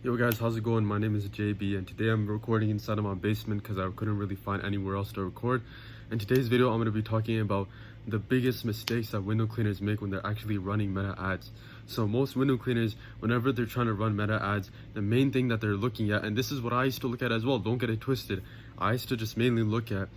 Yo guys, how's it going? My name is JB and today I'm recording inside of my basement because I couldn't really find anywhere else to record. In today's video, I'm going to be talking about the biggest mistakes that window cleaners make when they're actually running meta ads. So most window cleaners, whenever they're trying to run meta ads, the main thing that they're looking at, and this is what I used to look at as well, don't get it twisted. I used to just mainly look at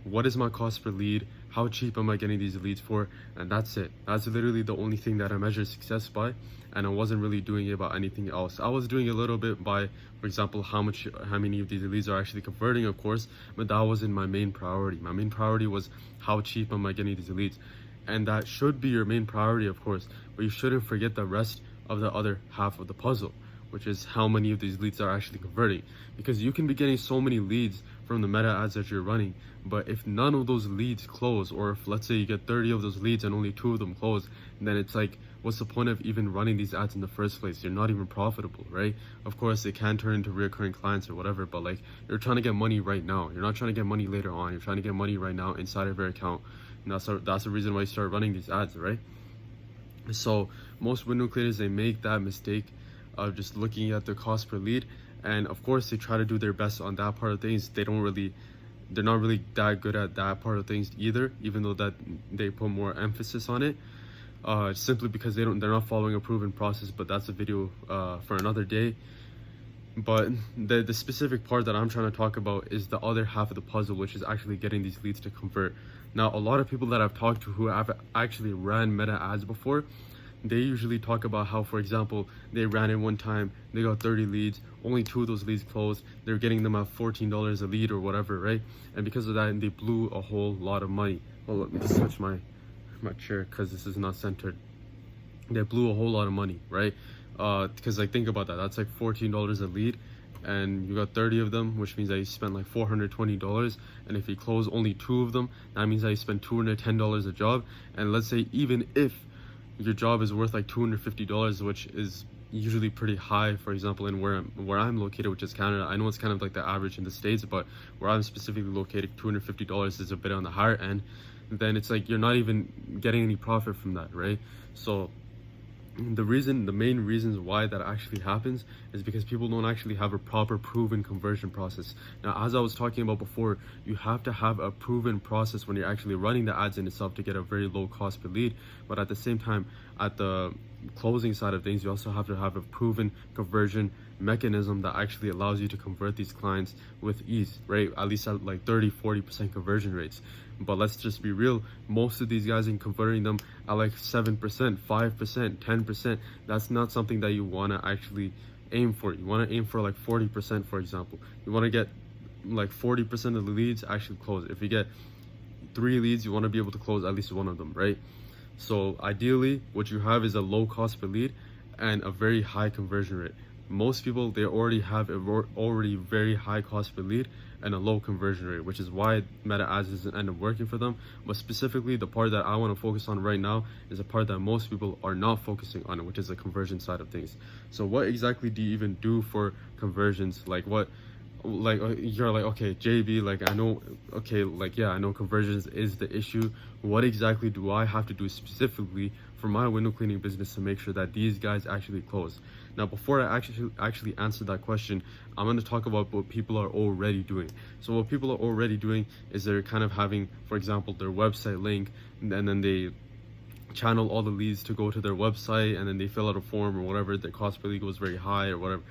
what is my cost per lead, how cheap am I getting these leads for, and that's it. That's literally the only thing that I measure success by, and I wasn't really doing it about anything else. I was doing a little bit by, for example, how many of these leads are actually converting, of course, but that wasn't my main priority. My main priority was how cheap am I getting these leads, and that should be your main priority, of course, but you shouldn't forget the rest of the other half of the puzzle, which is how many of these leads are actually converting. Because you can be getting so many leads from the meta ads that you're running, but if none of those leads close, or if let's say you get 30 of those leads and only 2 of them close, then it's like, what's the point of even running these ads in the first place? You're not even profitable, right? Of course it can turn into recurring clients or whatever, but like, you're trying to get money right now. You're not trying to get money later on. You're trying to get money right now inside of your account, and that's the reason why you start running these ads, right? So most window cleaners, they make that mistake of just looking at their cost per lead, and of course they try to do their best on that part of things. They're not really that good at that part of things either, even though that they put more emphasis on it, simply because they're not following a proven process. But that's a video for another day. But the specific part that I'm trying to talk about is the other half of the puzzle, which is actually getting these leads to convert. Now, a lot of people that I've talked to who have actually ran meta ads before, they usually talk about how, for example, they ran it one time, they got 30 leads, only 2 of those leads closed, they're getting them at $14 a lead or whatever, right? And because of that, they blew a whole lot of money. Well, let me just switch my chair because this is not centered. They blew a whole lot of money, right? Because like, think about that, that's like $14 a lead, and you got 30 of them, which means that you spent like $420. And if you close only 2 of them, that means that you spend $210 a job. And let's say even if your job is worth like $250, which is usually pretty high, for example, in where I'm located, which is Canada. I know it's kind of like the average in the States, but where I'm specifically located, $250 is a bit on the higher end. Then it's like you're not even getting any profit from that, right? So the main reasons why that actually happens is because people don't actually have a proper proven conversion process. Now, as I was talking about before, you have to have a proven process when you're actually running the ads in itself to get a very low cost per lead. But at the same time, at the closing side of things, you also have to have a proven conversion mechanism that actually allows you to convert these clients with ease, right? At least at like 30-40% conversion rates. But let's just be real, most of these guys in converting them at like 7%, 5%, 10%, that's not something that you want to actually aim for. You want to aim for like 40%, for example. You want to get like 40% of the leads actually close. If you get 3 leads, you want to be able to close at least 1 of them, right? So ideally, what you have is a low cost per lead and a very high conversion rate. Most people, they already have a very high cost per lead and a low conversion rate, which is why meta ads doesn't end up working for them. But specifically, the part that I want to focus on right now is a part that most people are not focusing on, which is the conversion side of things. So what exactly do you even do for conversions? Like what, like you're like, okay, JB, like I know, okay, like yeah, I know conversions is the issue. What exactly do I have to do specifically for my window cleaning business to make sure that these guys actually close? Now, before I actually answer that question, I'm going to talk about what people are already doing. So what people are already doing is they're kind of having, for example, their website link, and then they channel all the leads to go to their website, and then they fill out a form or whatever. Their cost per lead goes very high or whatever.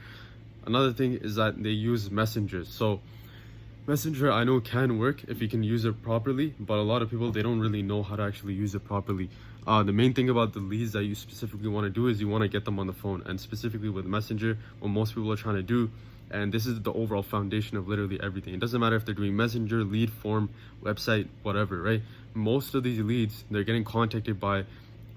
Another thing is that they use messengers. So Messenger, I know, can work if you can use it properly, but a lot of people, they don't really know how to actually use it properly. The main thing about the leads that you specifically want to do is you want to get them on the phone. And specifically with Messenger, what most people are trying to do, and this is the overall foundation of literally everything. It doesn't matter if they're doing Messenger, lead form, website, whatever, right? Most of these leads, they're getting contacted by,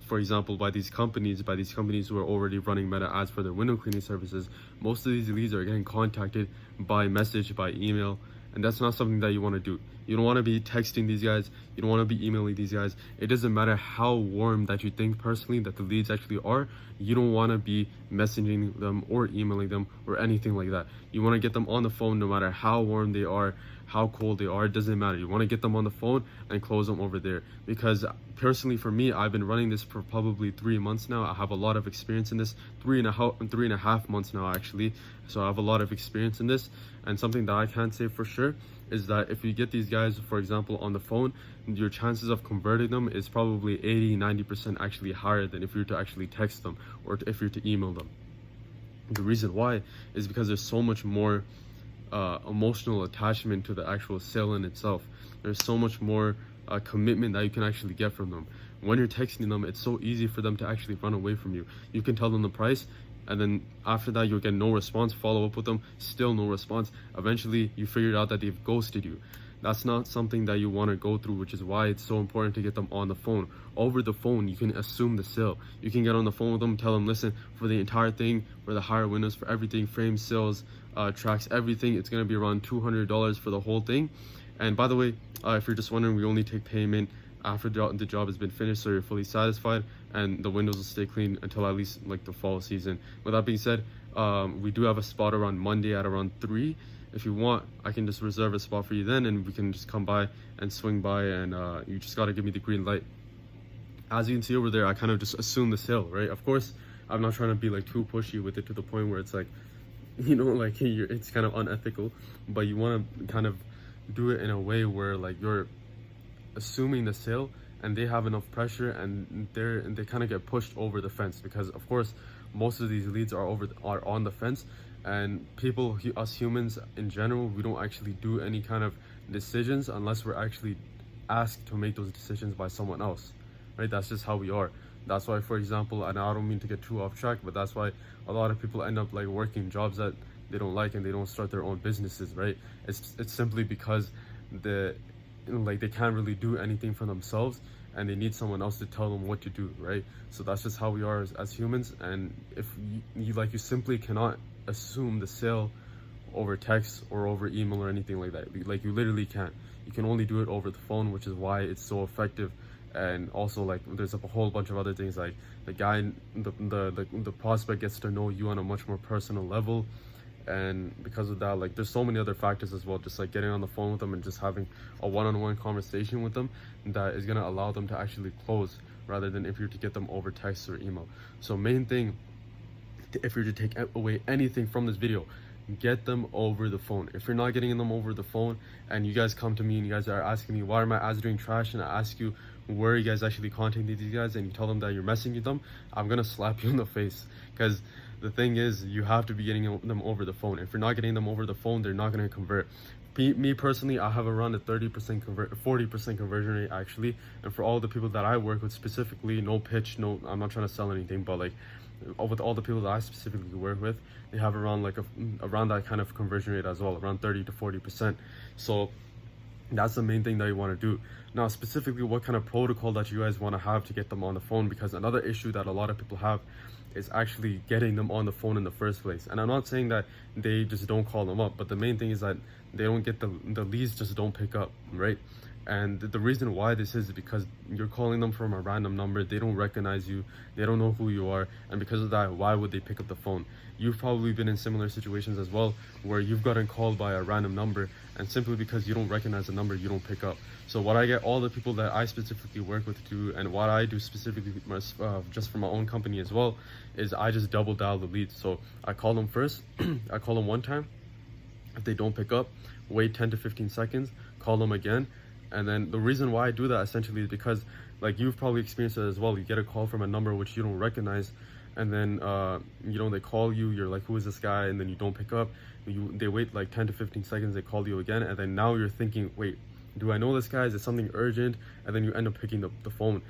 for example, by these companies who are already running meta ads for their window cleaning services. Most of these leads are getting contacted by message, by email, and that's not something that you want to do. You don't want to be texting these guys. You don't want to be emailing these guys. It doesn't matter how warm that you think personally that the leads actually are. You don't want to be messaging them or emailing them or anything like that. You want to get them on the phone no matter how warm they are, how cold they are, it doesn't matter. You want to get them on the phone and close them over there. Because personally for me, I've been running this for probably 3 months now. I have a lot of experience in this. 3.5 months now actually. So I have a lot of experience in this. And something that I can say for sure is that if you get these guys, for example, on the phone, your chances of converting them is probably 80-90% actually higher than if you were to actually text them or if you were to email them. The reason why is because there's so much more emotional attachment to the actual sale in itself. There's so much more commitment that you can actually get from them. When you're texting them, it's so easy for them to actually run away from you. You can tell them the price, and then after that you'll get no response. Follow up with them, still no response. Eventually you figured out that they've ghosted you. That's not something that you want to go through, which is why it's so important to get them on the phone. Over the phone, you can assume the sale. You can get on the phone with them, tell them, listen, for the entire thing, for the higher windows, for everything, frame, sales, tracks, everything, it's going to be around $200 for the whole thing. And by the way, if you're just wondering, we only take payment after the job has been finished, so you're fully satisfied, and the windows will stay clean until at least like the fall season. With that being said, we do have a spot around Monday at around 3. If you want, I can just reserve a spot for you then, and we can just come by and swing by, and you just got to give me the green light. As you can see over there, I kind of just assume the sale, right? Of course, I'm not trying to be like too pushy with it to the point where it's like, you know, like it's kind of unethical, but you want to kind of do it in a way where like you're assuming the sale and they have enough pressure and they kind of get pushed over the fence, because of course most of these leads are on the fence. And people, us humans in general, we don't actually do any kind of decisions unless we're actually asked to make those decisions by someone else, right? That's just how we are. That's why, for example, and I don't mean to get too off track, but that's why a lot of people end up like working jobs that they don't like, and they don't start their own businesses, right? It's simply because they can't really do anything for themselves, and they need someone else to tell them what to do, right? So that's just how we are as humans. And if you simply cannot assume the sale over text or over email or anything like that. Like you literally can't. You can only do it over the phone, which is why it's so effective. And also like there's a whole bunch of other things, like the prospect gets to know you on a much more personal level. And because of that, like there's so many other factors as well, just like getting on the phone with them and just having a one-on-one conversation with them that is going to allow them to actually close, rather than if you're to get them over text or email. So main thing, if you're to take away anything from this video, get them over the phone. If you're not getting them over the phone and you guys come to me and you guys are asking me why are my ads doing trash, and I ask you where you guys actually contacting these guys, and you tell them that you're messing with them, I'm gonna slap you in the face. Because the thing is, you have to be getting them over the phone. If you're not getting them over the phone, they're not gonna convert. Me personally, I have around a 40% conversion rate actually. And for all the people that I work with specifically, no pitch, no, I'm not trying to sell anything, but like with all the people that I specifically work with, they have around like around that kind of conversion rate as well, around 30 to 40%. So that's the main thing that you want to do. Now specifically, what kind of protocol that you guys want to have to get them on the phone, because another issue that a lot of people have is actually getting them on the phone in the first place. And I'm not saying that they just don't call them up, but the main thing is that they don't get the leads, just don't pick up, right? And the reason why this is because you're calling them from a random number. They don't recognize you, they don't know who you are, and because of that, why would they pick up the phone? You've probably been in similar situations as well, where you've gotten called by a random number, and simply because you don't recognize the number, you don't pick up. So what I get all the people that I specifically work with do, and what I do specifically just for my own company as well, is I just double dial the leads. So I call them first, I call them one time. If they don't pick up, wait 10 to 15 seconds, call them again. And then the reason why I do that essentially is because, like, you've probably experienced it as well. You get a call from a number which you don't recognize, and then they call you, you're like, who is this guy? And then you don't pick up. They wait like 10 to 15 seconds, they call you again, and then now you're thinking, wait, do I know this guy? Is it something urgent? And then you end up picking the phone.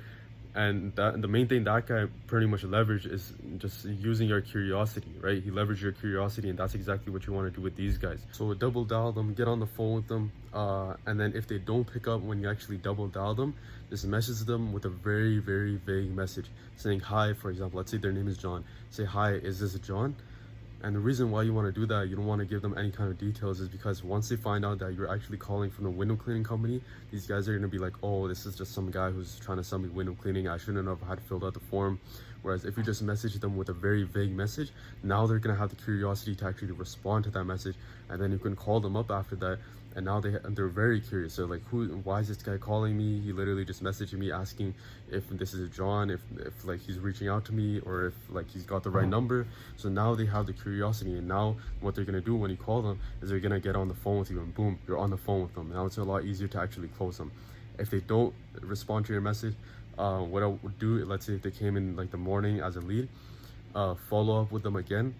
And the main thing that guy pretty much leveraged is just using your curiosity, right? He leveraged your curiosity, and that's exactly what you want to do with these guys. So double dial them, get on the phone with them, and then if they don't pick up when you actually double dial them, just message them with a very, very vague message saying hi. For example, let's say their name is John. Say, hi, is this John? And the reason why you want to do that, you don't want to give them any kind of details, is because once they find out that you're actually calling from the window cleaning company, these guys are going to be like, oh, this is just some guy who's trying to sell me window cleaning. I shouldn't have had filled out the form, Whereas if you just message them with a very vague message, now they're gonna have the curiosity to actually respond to that message, and then you can call them up after that, and now they're very curious. So like, why is this guy calling me? He literally just messaged me asking if this is John, if like he's reaching out to me, or if like he's got the right number. So now they have the curiosity, and now what they're gonna do when you call them is they're gonna get on the phone with you, and boom, you're on the phone with them. Now it's a lot easier to actually close them. If they don't respond to your message, what I would do, let's say if they came in like the morning as a lead, follow up with them again,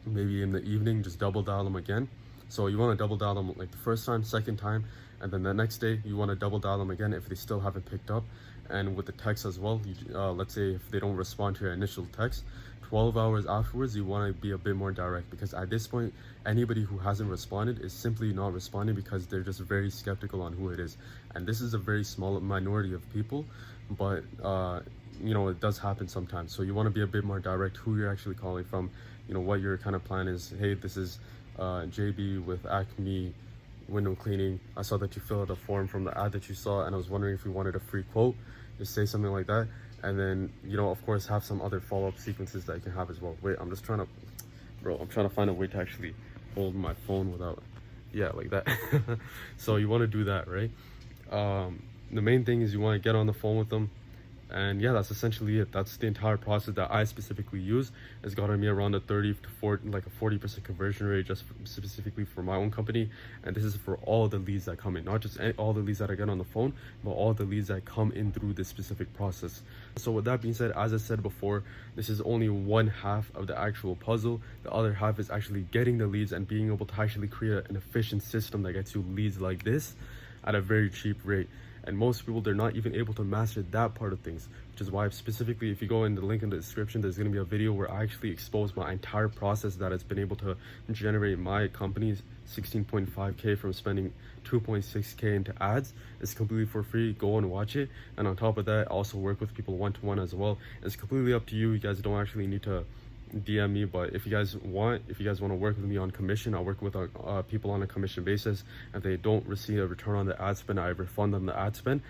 maybe in the evening, just double dial them again. So you want to double dial them like the first time, second time, and then the next day you want to double dial them again if they still haven't picked up. And with the text as well, let's say if they don't respond to your initial text, 12 hours afterwards you want to be a bit more direct, because at this point anybody who hasn't responded is simply not responding because they're just very skeptical on who it is. And this is a very small minority of people, but you know, it does happen sometimes. So you want to be a bit more direct who you're actually calling from, you know, what your kind of plan is. Hey, this is JB with Acme window cleaning. I saw that you filled out a form from the ad that you saw, and I was wondering if you wanted a free quote. Just say something like that, and then, you know, of course have some other follow-up sequences that you can have as well. Wait, I'm trying to find a way to actually hold my phone without, yeah, like that. So you want to do that, right? The main thing is you want to get on the phone with them. And yeah, that's essentially it. That's the entire process that I specifically use. It's gotten me around a 30 to 40, like a 40% conversion rate, just specifically for my own company. And this is for all the leads that come in, not just all the leads that I get on the phone, but all the leads that come in through this specific process. So with that being said, as I said before, this is only one half of the actual puzzle. The other half is actually getting the leads and being able to actually create an efficient system that gets you leads like this at a very cheap rate. And most people, they're not even able to master that part of things, which is why specifically, if you go in the link in the description, there's going to be a video where I actually expose my entire process that has been able to generate my company's 16.5k from spending 2.6k into ads. It's completely for free. Go and watch it. And on top of that, I also work with people one-to-one as well. It's completely up to you. You guys don't actually need to DM me, but if you guys want to work with me on commission, I'll work with people on a commission basis. If they don't receive a return on the ad spend, I refund them the ad spend.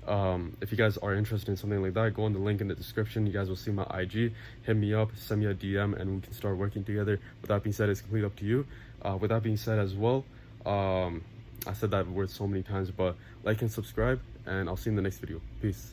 If you guys are interested in something like that, go on the link in the description. You guys will see my IG. Hit me up, send me a DM, and we can start working together. With that being said, it's completely up to you. With that being said as well, I said that word so many times, but like and subscribe, and I'll see you in the next video. Peace.